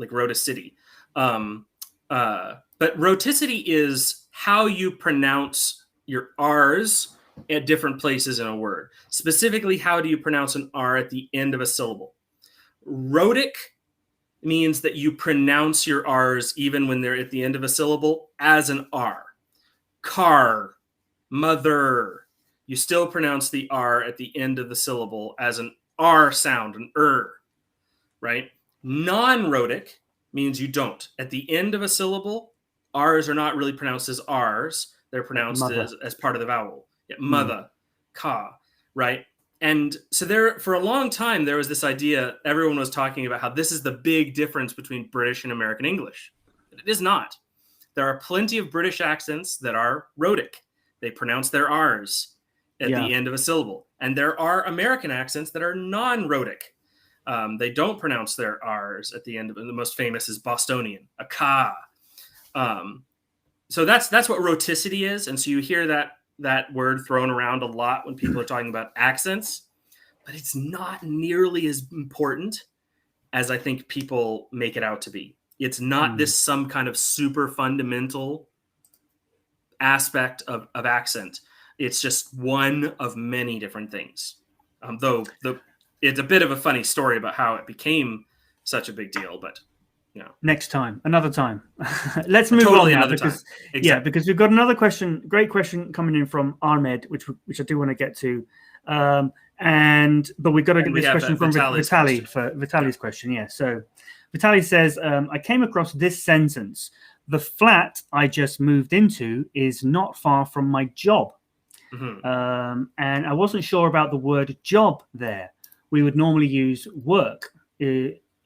roticity. But roticity is how you pronounce your R's at different places in a word. Specifically, how do you pronounce an R at the end of a syllable? Rhotic means that you pronounce your R's even when they're at the end of a syllable as an R. Car, mother, you still pronounce the R at the end of the syllable as an R sound, an right? Non-rhotic means you don't. At the end of a syllable, R's are not really pronounced as R's. They're pronounced as part of the vowel. Yeah, mother, ka, right? And so there, for a long time, there was this idea, everyone was talking about how this is the big difference between British and American English. But it is not. There are plenty of British accents that are rhotic. They pronounce their R's at the end of a syllable. And there are American accents that are non-rhotic. They don't pronounce their R's at the end of it. The most famous is Bostonian, a ka. So that's what roticity is. And so you hear that word thrown around a lot when people are talking about accents, but it's not nearly as important as I think people make it out to be. It's not this some kind of super fundamental aspect of accent. It's just one of many different things. Though it's a bit of a funny story about how it became such a big deal, but Next time, another time. Let's move on now because because we've got another question, great question coming in from Ahmed, which I do want to get to, but we've got to get this question from Vitaly for Vitaly's question. Yeah, so Vitaly says, I came across this sentence: the flat I just moved into is not far from my job, and I wasn't sure about the word job there. We would normally use work.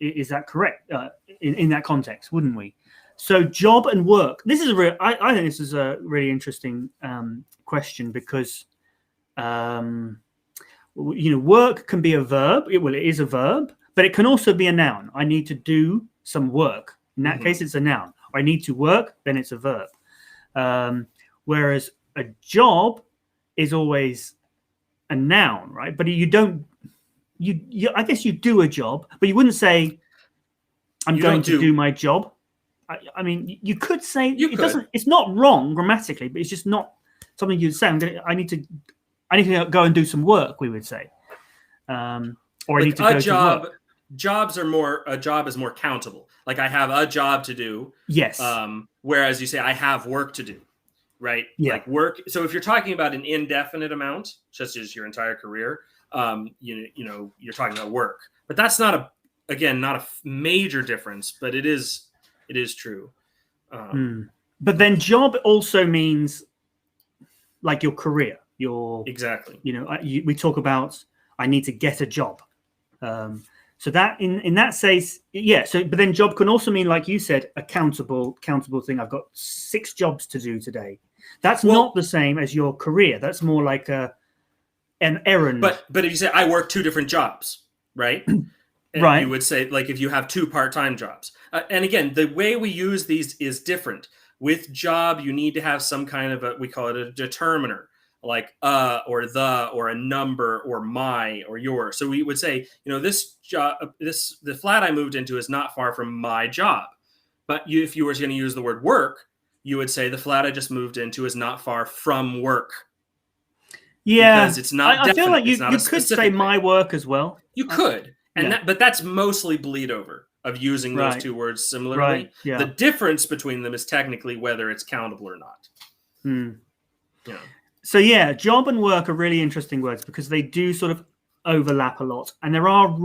Is that correct in that context? Wouldn't we? So job and work. This is I think this is a really interesting question because work can be a verb. It is a verb, but it can also be a noun. I need to do some work. In that case, it's a noun. Or I need to work, then it's a verb. Whereas a job is always a noun, right? But you don't. I guess you do a job, but you wouldn't say, "I'm going to do my job." I mean, you could say doesn't. It's not wrong grammatically, but it's just not something you'd say. I need to go and do some work. We would say, or I need to go to work. Jobs are more. A job is more countable. Like I have a job to do. Yes. Whereas you say I have work to do, right? Yeah. Like work. So if you're talking about an indefinite amount, such as your entire career. You're talking about work, but that's not a major difference, but it is true. But then job also means like your career, exactly. We talk about I need to get a job. So that in that sense, yeah. So but then job can also mean, like you said, a countable thing. I've got 6 jobs to do today. That's not the same as your career. That's more like an errand. But if you say I work 2 different jobs, right? Right. You would say like if you have 2 part-time jobs. And again, the way we use these is different. With job, you need to have some kind of we call it a determiner, like or the or a number or my or your. So we would say, this job, the flat I moved into is not far from my job. But if you were going to use the word work, you would say the flat I just moved into is not far from work. Yeah, because it's not. I feel like you could say my work as well. You could, but that's mostly bleed over of using those 2 words similarly. Right. Yeah. The difference between them is technically whether it's countable or not. Yeah. So job and work are really interesting words because they do sort of overlap a lot, and there are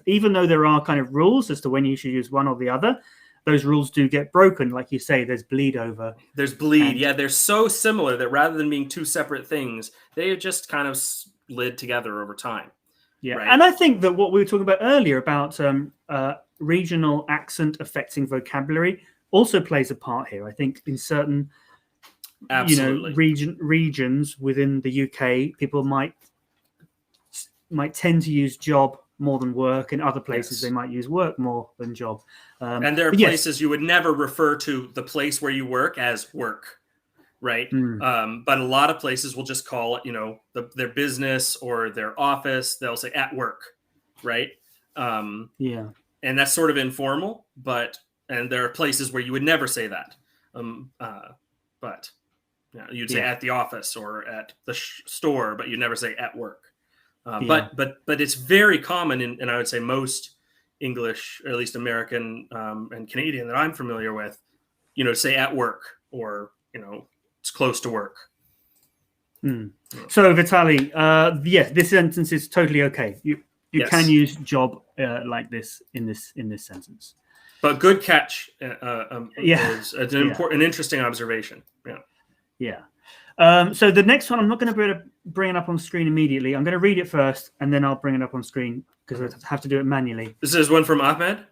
even though there are kind of rules as to when you should use one or the other. Those rules do get broken, like you say. There's bleed over. There's bleed. They're so similar that rather than being 2 separate things, they just kind of slid together over time. Yeah, right? And I think that what we were talking about earlier about regional accent affecting vocabulary also plays a part here. I think in certain, regions within the UK, people might tend to use job more than work. In other places, they might use work more than job. And there are places you would never refer to the place where you work as work, right? But a lot of places will just call it, their business or their office. They'll say at work, right? And that's sort of informal, and there are places where you would never say that. But you'd say at the office or at the store, but you'd never say at work. But it's very common in I would say most English, or at least American and Canadian that I'm familiar with, say at work or it's close to work. So Vitaly, this sentence is totally okay. You can use job like this in this sentence. But good catch. Is an interesting observation. Yeah. So the next one, I'm not going to be able to bring it up on screen immediately. I'm going to read it first, and then I'll bring it up on screen because I have to do it manually. This is one from Ahmed?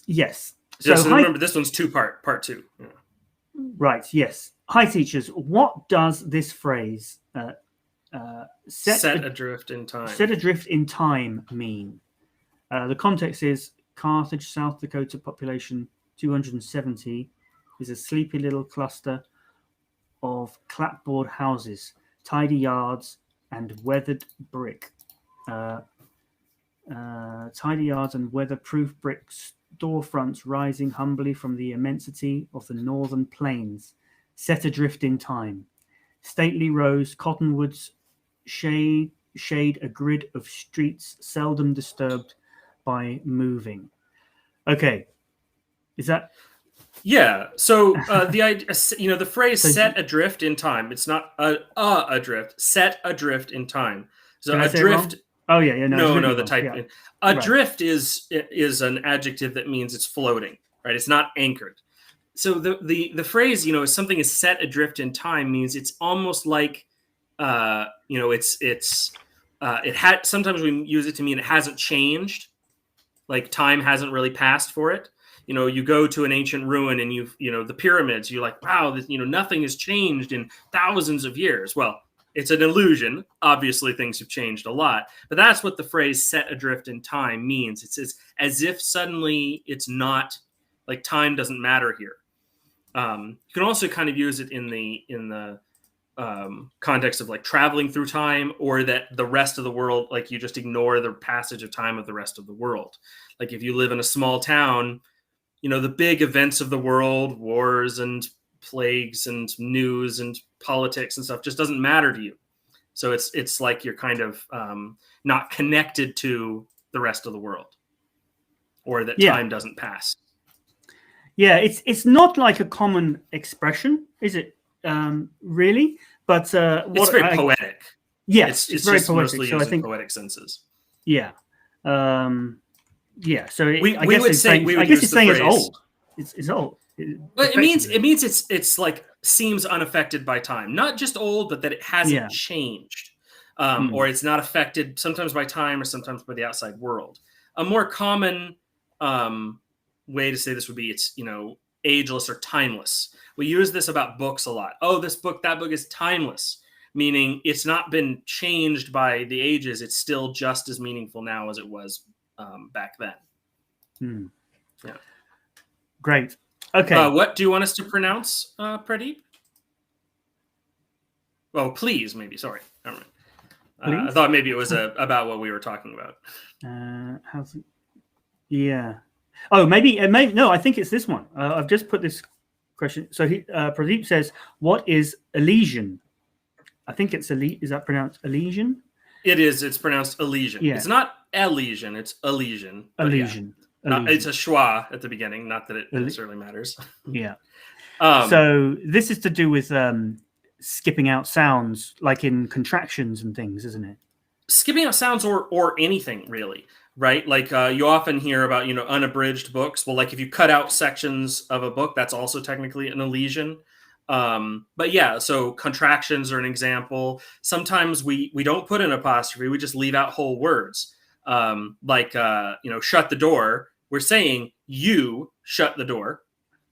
Yes. So remember, this one's 2-part, part 2. Yeah. Right, yes. Hi, teachers. What does this phrase, set adrift in time, set adrift in time mean? The context is Carthage, South Dakota, population 270, is a sleepy little cluster of clapboard houses, tidy yards, and weathered brick. Tidy yards and weatherproof brick storefronts rising humbly from the immensity of the northern plains, set adrift in time. Stately rows, cottonwoods shade a grid of streets seldom disturbed by moving. Okay, Is that? Yeah. So the idea, the phrase "set adrift in time." It's not adrift. Set adrift in time. So Did I say it wrong? adrift. Oh yeah, No. The type. Yeah. Adrift is an adjective that means it's floating. Right. It's not anchored. So the phrase, something is set adrift in time means it's almost like, it had, sometimes we use it to mean it hasn't changed, like time hasn't really passed for it. You go to an ancient ruin and the pyramids, you're like, wow, nothing has changed in thousands of years. Well, it's an illusion. Obviously, things have changed a lot, but that's what the phrase "set adrift in time" means. It's as if suddenly it's not, like, time doesn't matter here. You can also kind of use it in the context of like traveling through time, or that the rest of the world, like, you just ignore the passage of time of the rest of the world. Like if you live in a small town, the big events of the world, wars and plagues and news and politics and stuff, just doesn't matter to you. So it's like you're kind of not connected to the rest of the world, or that time doesn't pass. Yeah, it's not like a common expression, is it? Really, but it's very poetic. Yes, it's very poetic. So I think poetic senses. Yeah, yeah. So we would say it's old. It's old. But it means it's like seems unaffected by time, not just old, but that it hasn't changed, or it's not affected sometimes by time or sometimes by the outside world. A more common way to say this would be it's ageless or timeless. We use this about books a lot. Oh, that book is timeless, meaning it's not been changed by the ages. It's still just as meaningful now as it was back then. Yeah. Great. Okay. What do you want us to pronounce, Pradeep? Well, please, maybe. Sorry. Never mind. I thought maybe it was about what we were talking about. How's it? Yeah. Oh, maybe. No, I think it's this one. I've just put this question. So Pradeep says, "What is Elysian?" I think it's Is that pronounced Elysian? It is. It's pronounced Elysian. Yeah. It's not Elysian. It's Elysian. Elysian. It's a schwa at the beginning. Not that it necessarily matters. Yeah. So this is to do with skipping out sounds, like in contractions and things, isn't it? Skipping out sounds or anything really, right? Like you often hear about unabridged books. Well, like if you cut out sections of a book, that's also technically an elision. But yeah, so contractions are an example. Sometimes we don't put an apostrophe; we just leave out whole words. Like shut the door. We're saying you shut the door,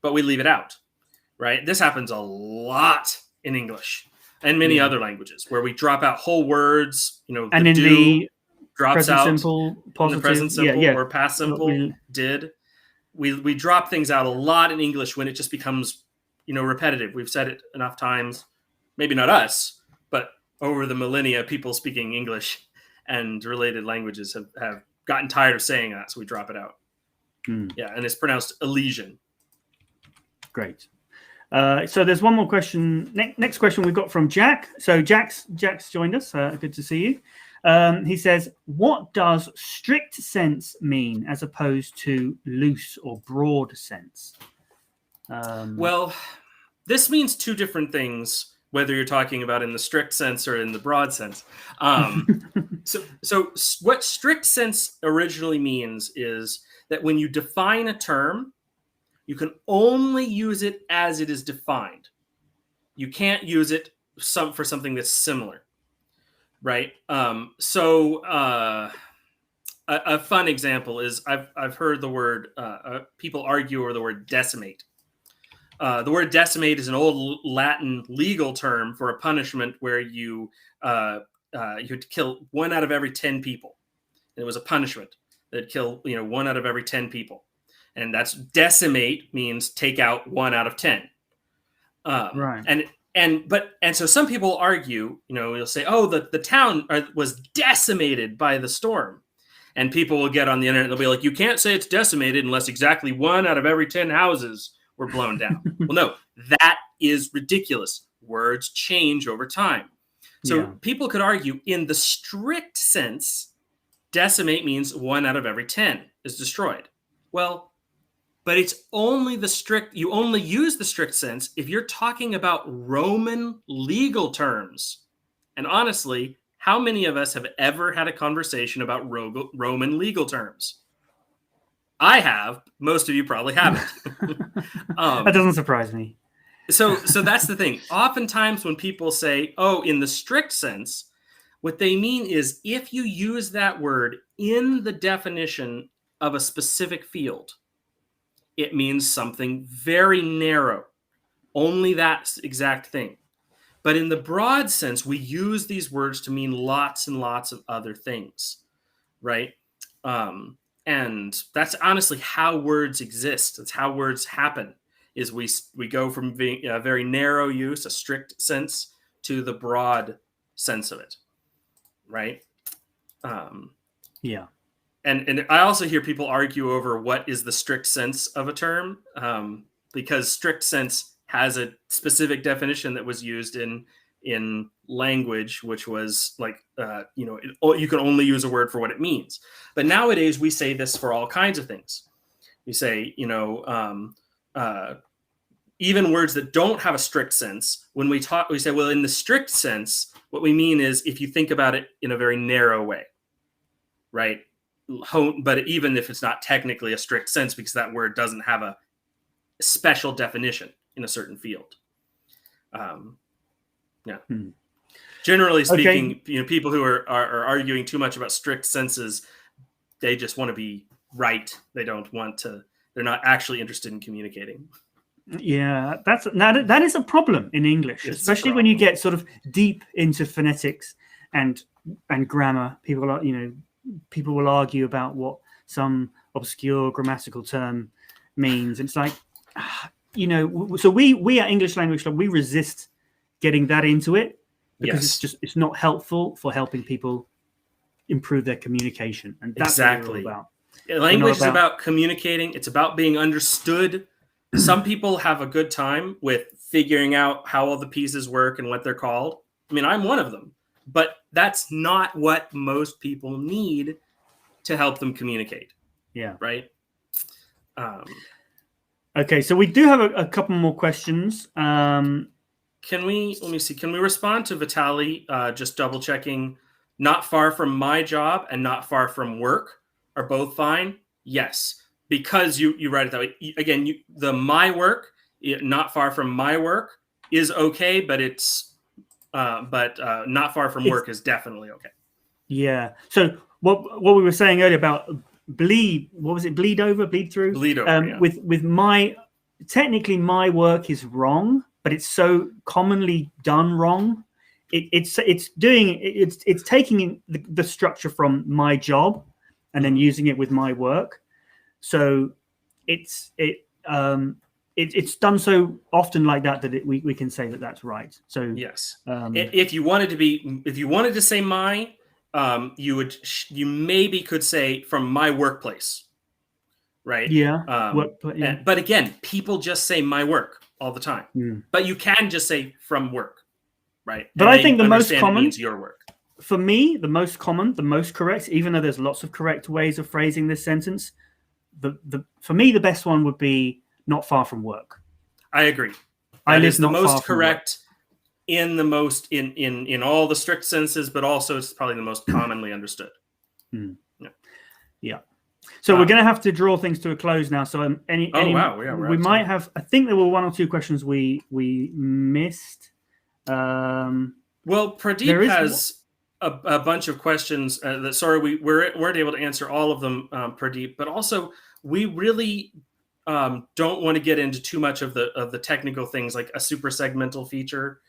but we leave it out, right? This happens a lot in English and many other languages where we drop out whole words. And in the drops present out simple, positive, in the present simple or past simple. We drop things out a lot in English when it just becomes repetitive. We've said it enough times, maybe not us, but over the millennia, people speaking English and related languages have gotten tired of saying that, so we drop it out. Yeah, and it's pronounced Elysian. Great. So there's one more question. Next question we've got from Jack. So Jack's joined us. Good to see you. He says, "What does strict sense mean as opposed to loose or broad sense?" Well, this means two different things, whether you're talking about in the strict sense or in the broad sense. So what strict sense originally means is that when you define a term, you can only use it as it is defined. You can't use it for something that's similar, right? A fun example is I've heard the word people argue over the word decimate. The word decimate is an old Latin legal term for a punishment where you had to kill 1 out of every 10 people. It was a punishment that kill 1 out of every 10 people, and that's decimate means take out 1 out of 10. Right. And so some people argue, you'll say, oh, the town was decimated by the storm. And people will get on the internet and they'll be like, you can't say it's decimated unless exactly 1 out of every 10 houses were blown down. Well, no, that is ridiculous. Words change over time. So people could argue in the strict sense, decimate means 1 out of every 10 is destroyed. Well, but it's only you only use the strict sense if you're talking about Roman legal terms. And honestly, how many of us have ever had a conversation about Roman legal terms? I have. Most of you probably haven't. That doesn't surprise me. So that's the thing. Oftentimes when people say, oh, in the strict sense, what they mean is if you use that word in the definition of a specific field, it means something very narrow, only that exact thing. But in the broad sense, we use these words to mean lots and lots of other things, right? And that's honestly how words exist. That's how words happen, is we go from being a very narrow use, a strict sense, to the broad sense of it, right? Yeah. And I also hear people argue over what is the strict sense of a term, because strict sense has a specific definition that was used in language, which was like, you can only use a word for what it means. But nowadays we say this for all kinds of things. We say, even words that don't have a strict sense, when we say, well, in the strict sense, what we mean is if you think about it in a very narrow way, right? But even if it's not technically a strict sense, because that word doesn't have a special definition in a certain field. Generally speaking, people who are arguing too much about strict senses, they just want to be right. They don't want to. They're not actually interested in communicating. Yeah, that is a problem in English, especially when you get sort of deep into phonetics and grammar. People will argue about what some obscure grammatical term means. It's like, so we at English Language Club, we resist getting that into it because it's not helpful for helping people improve their communication. And that's exactly what it's about. Language is about communicating. It's about being understood. Some people have a good time with figuring out how all the pieces work and what they're called. I mean, I'm one of them. But that's not what most people need to help them communicate. Yeah. Right? Okay, so we do have a couple more questions. Let me see. Can we respond to Vitaly just double checking? Not far from my job and not far from work are both fine? Yes. Because you write it that way. Again, the my work, not far from my work is okay, but it's not far from work is definitely okay. Yeah. So what we were saying earlier about bleed, what was it? Bleed over, bleed through? Bleed over, yeah. With technically my work is wrong, but it's so commonly done wrong. It's taking the structure from my job and then using it with my work. So it's done so often like that we can say that that's right. So yes, if you wanted to say my, you maybe could say from my workplace, right? Yeah. But again, people just say my work all the time. But you can just say from work, right? But I think the most common means your work. For me, the most common, the most correct, even though there's lots of correct ways of phrasing this sentence, for me the best one would be not far from work. I agree. That is the most correct in all the strict senses, but also it's probably the most commonly understood. Yeah. So we're going to have to draw things to a close now. So we might have. I think there were one or two questions we missed. Well, Pradeep has a bunch of questions that we weren't able to answer all of them, Pradeep. But also we really don't want to get into too much of the technical things like a super segmental feature.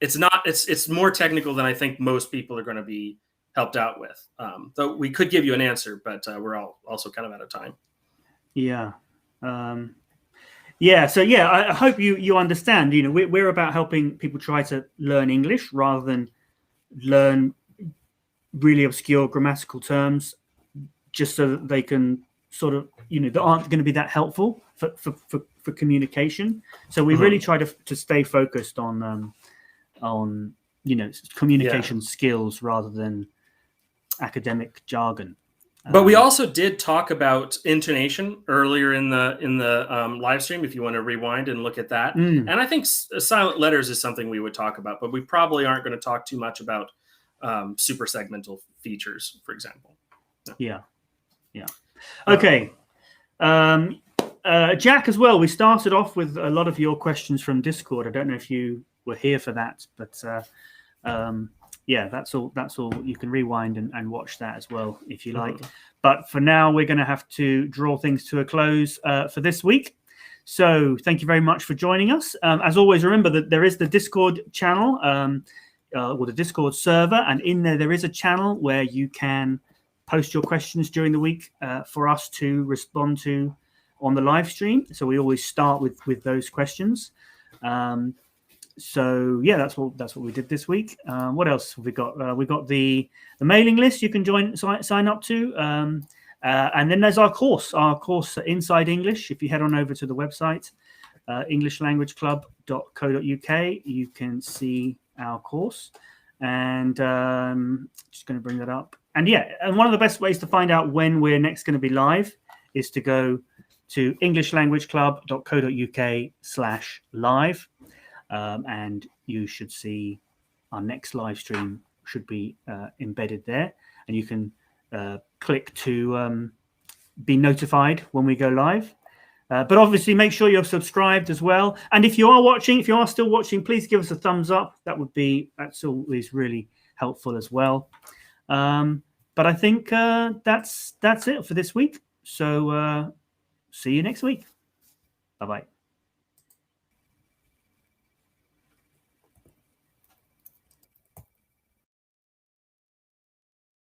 It's more technical than I think most people are going to be helped out with. Though we could give you an answer, but we're all also kind of out of time. Yeah. So I hope you understand. We're about helping people try to learn English rather than learn really obscure grammatical terms, just so that they can sort of that aren't going to be that helpful for communication. So we really try to stay focused on communication skills rather than academic jargon. But we also did talk about intonation earlier in the live stream. If you want to rewind and look at that, and I think silent letters is something we would talk about, but we probably aren't going to talk too much about super segmental features, for example. No. Yeah. Okay, Jack, as well. We started off with a lot of your questions from Discord. I don't know if you were here for that, but yeah, that's all. You can rewind and watch that as well if you like. But for now, we're going to have to draw things to a close for this week. So thank you very much for joining us. As always, remember that there is the Discord channel or the Discord server, and in there is a channel where you can post your questions during the week for us to respond to on the live stream. So we always start with those questions. So yeah, that's what we did this week. What else have we got? We got the mailing list you can sign up to, and then there's our course Inside English. If you head on over to the website englishlanguageclub.co.uk, you can see our course, and just going to bring that up. And yeah, and one of the best ways to find out when we're next going to be live is to go to englishlanguageclub.co.uk/live. And you should see our next live stream should be embedded there, and you can click to be notified when we go live. But obviously, make sure you're subscribed as well. And if you are still watching, please give us a thumbs up. That's always really helpful as well. But I think that's it for this week. So see you next week. Bye-bye.